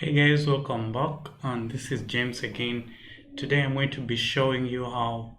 Hey guys, welcome back, and this is James again. Today I'm going to be showing you how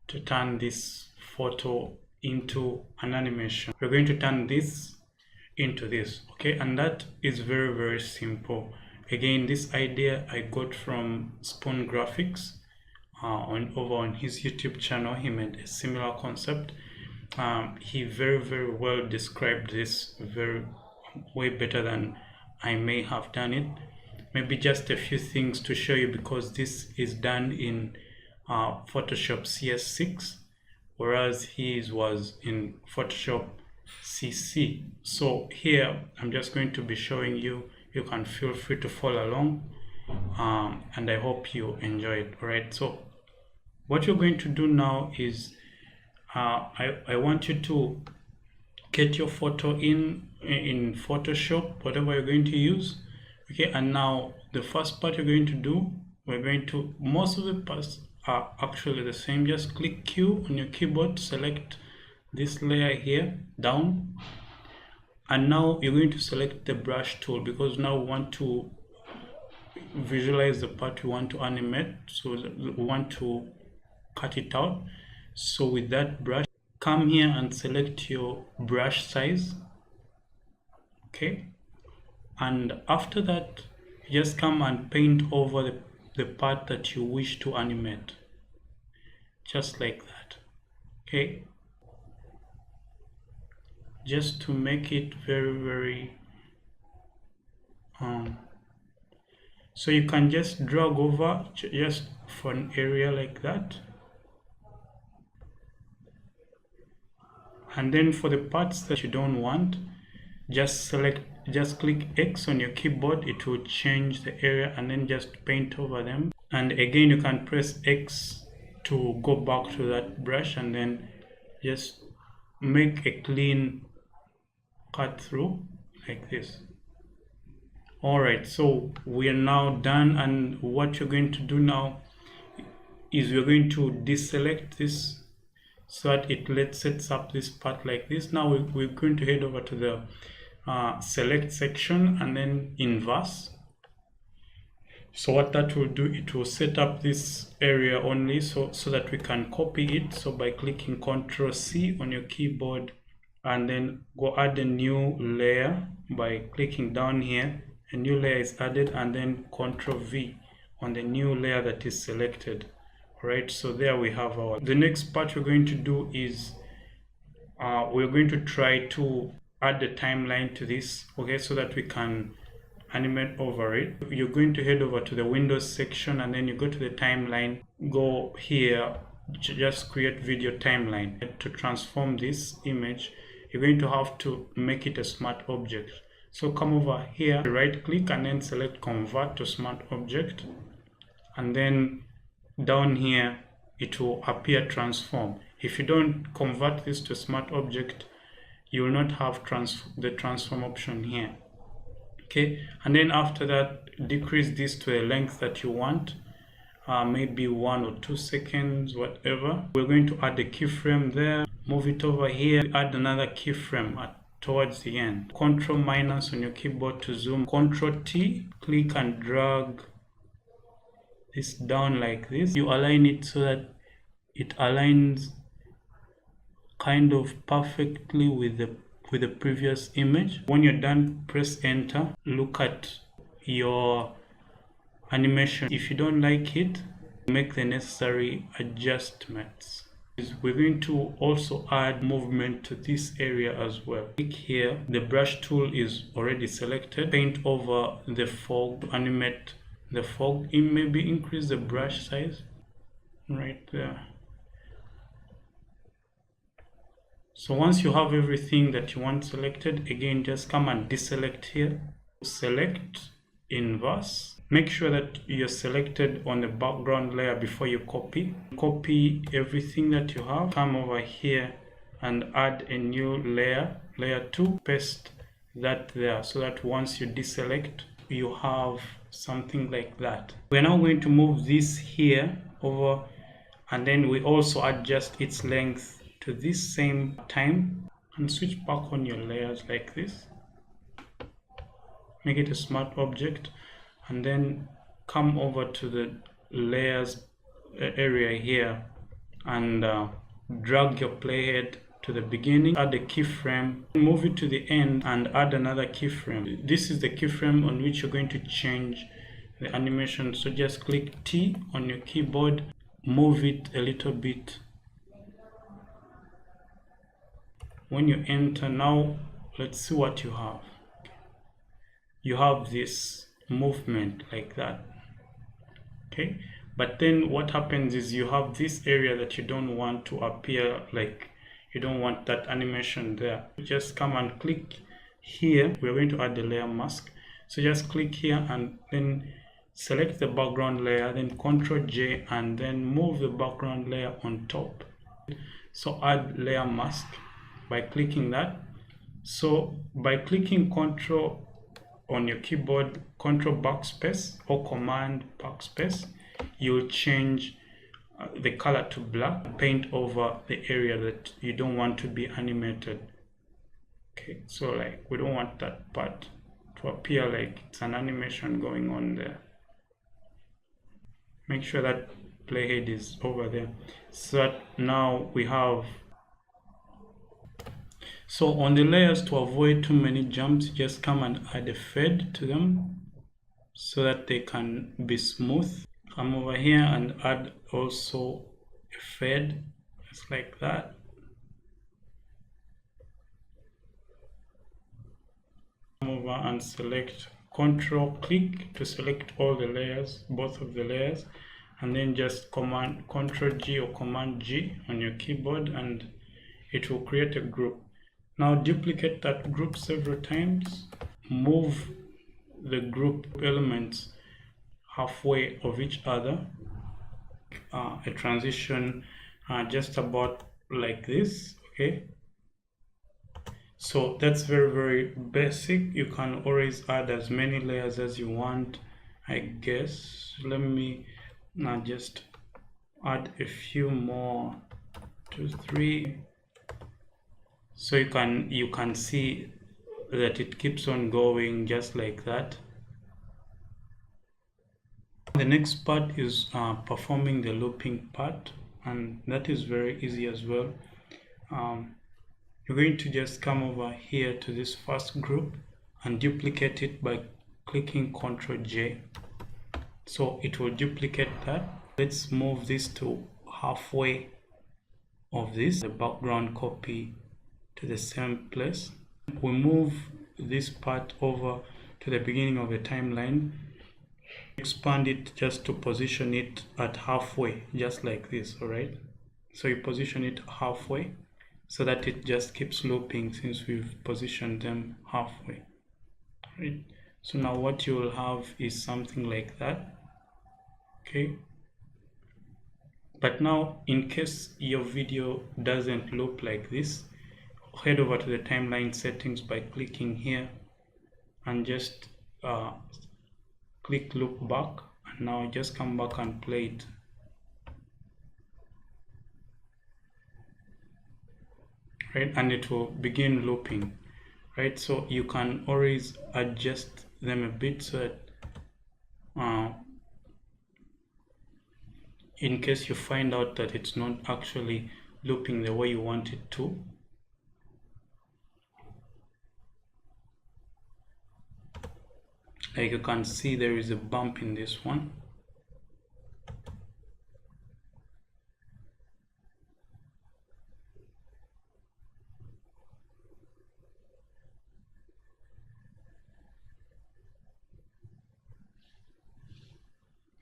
to turn this photo into an animation. We're going to turn this into this, okay? And that is very simple. Again, this idea I got from Spoon Graphics over on his YouTube channel. He made a similar concept. He very well described this way better than I may have done it. Maybe just a few things to show you, because this is done in Photoshop CS6, whereas his was in Photoshop CC. So here I'm just going to be showing you. You can feel free to follow along, and I hope you enjoy it. All right, so what you're going to do now is I want you to get your photo in Photoshop, whatever you're going to use. Okay, and now the first part you're going to do, most of the parts are actually the same. Just click Q on your keyboard, select this layer here down, and now you're going to select the brush tool, because now we want to visualize the part we want to animate, so we want to cut it out. So with that brush, come here and select your brush size. Okay, and after that you just come and paint over the part that you wish to animate, just like that. Okay, just to make it very so you can just drag over just for an area like that, and then for the parts that you don't want, just click X on your keyboard. It will change the area, and then just paint over them. And again, you can press X to go back to that brush, and then just make a clean cut through like this. All right, so we are now done, and what you're going to do now is we're going to deselect this so that it sets up this part like this. Now we're going to head over to the select section and then inverse. So what that will do, it will set up this area only so that we can copy it. So by clicking Ctrl C on your keyboard, and then go add a new layer by clicking down here. A new layer is added, and then Ctrl V on the new layer that is selected. All right, so there we have the next part we're going to do is we're going to try to add the timeline to this, okay, so that we can animate over it. You're going to head over to the Windows section, and then you go to the timeline, go here, just create video timeline. To transform this image, you're going to have to make it a smart object. So come over here, right click, and then select convert to smart object, and then down here it will appear transform. If you don't convert this to smart object, you will not have the transform option here. Okay, and then after that, decrease this to a length that you want, maybe 1 or 2 seconds, whatever. We're going to add a keyframe there, move it over here, add another keyframe towards the end. Ctrl minus on your keyboard to zoom, Ctrl T, click and drag this down like this. You align it so that it aligns kind of perfectly with the previous image. When you're done, press enter. Look at your animation. If you don't like it, make the necessary adjustments. We're going to also add movement to this area as well. Click here, the brush tool is already selected. Paint over the fog to animate the fog. Maybe increase the brush size right there. So once you have everything that you want selected, again just come and deselect here, select inverse. Make sure that you're selected on the background layer before you copy everything that you have. Come over here and add a new layer 2, paste that there, so that once you deselect, you have something like that. We're now going to move this here over, and then we also adjust its length to this same time, and switch back on your layers like this. Make it a smart object, and then come over to the layers area here and drag your playhead to the beginning, add a keyframe, move it to the end and add another keyframe. This is the keyframe on which you're going to change the animation. So just click T on your keyboard, move it a little bit. When you enter, now let's see what you have. You have this movement like that, okay? But then what happens is you have this area that you don't want to appear, like you don't want that animation there. Just come and click here. We're going to add the layer mask. So just click here and then select the background layer, then Ctrl J and then move the background layer on top. So add layer mask by clicking that. So by clicking Ctrl on your keyboard, Ctrl backspace or Command backspace, you'll change the color to black, paint over the area that you don't want to be animated. Okay, so like we don't want that part to appear like it's an animation going on there. Make sure that playhead is over there. So that now we have, so on the layers, to avoid too many jumps, just come and add a fade to them so that they can be smooth. Come over here and add also a fade, just like that. Come over and select, Control click to select all the layers, both of the layers, and then just Control G or Command G on your keyboard and it will create a group. Now duplicate that group several times, move the group elements halfway of each other, a transition just about like this, okay? So that's very, very basic. You can always add as many layers as you want, I guess. Let me now just add a few more, 2, 3. So you can see that it keeps on going just like that. The next part is performing the looping part, and that is very easy as well. You're going to just come over here to this first group and duplicate it by clicking Ctrl J. So it will duplicate that. Let's move this to halfway of this, the background copy to the same place. We move this part over to the beginning of the timeline. Expand it just to position it at halfway, just like this, all right? So you position it halfway so that it just keeps looping since we've positioned them halfway, right? So now what you will have is something like that, okay? But now in case your video doesn't loop like this, head over to the timeline settings by clicking here and just click loop back, and now just come back and play it. Right, and it will begin looping, right? So you can always adjust them a bit so that in case you find out that it's not actually looping the way you want it to. Like you can see, there is a bump in this one.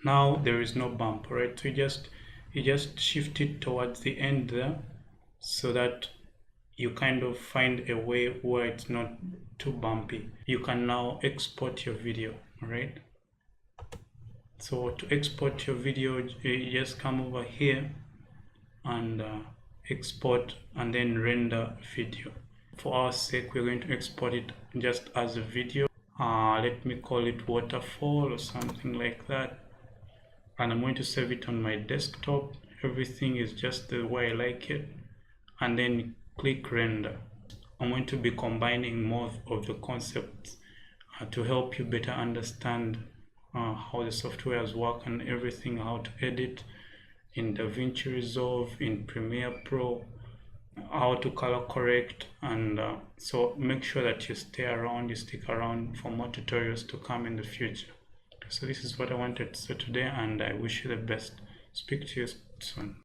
Now there is no bump, right? So you just shift it towards the end there so that you kind of find a way where it's not too bumpy. You can now export your video, right? So to export your video, you just come over here and export and then render video. For our sake, we're going to export it just as a video. Let me call it waterfall or something like that. And I'm going to save it on my desktop. Everything is just the way I like it. And then click render. I'm going to be combining more of the concepts to help you better understand how the softwares work and everything, how to edit in DaVinci Resolve, in Premiere Pro, how to color correct, and so make sure that you stick around for more tutorials to come in the future. So this is what I wanted to say today, and I wish you the best. Speak to you soon.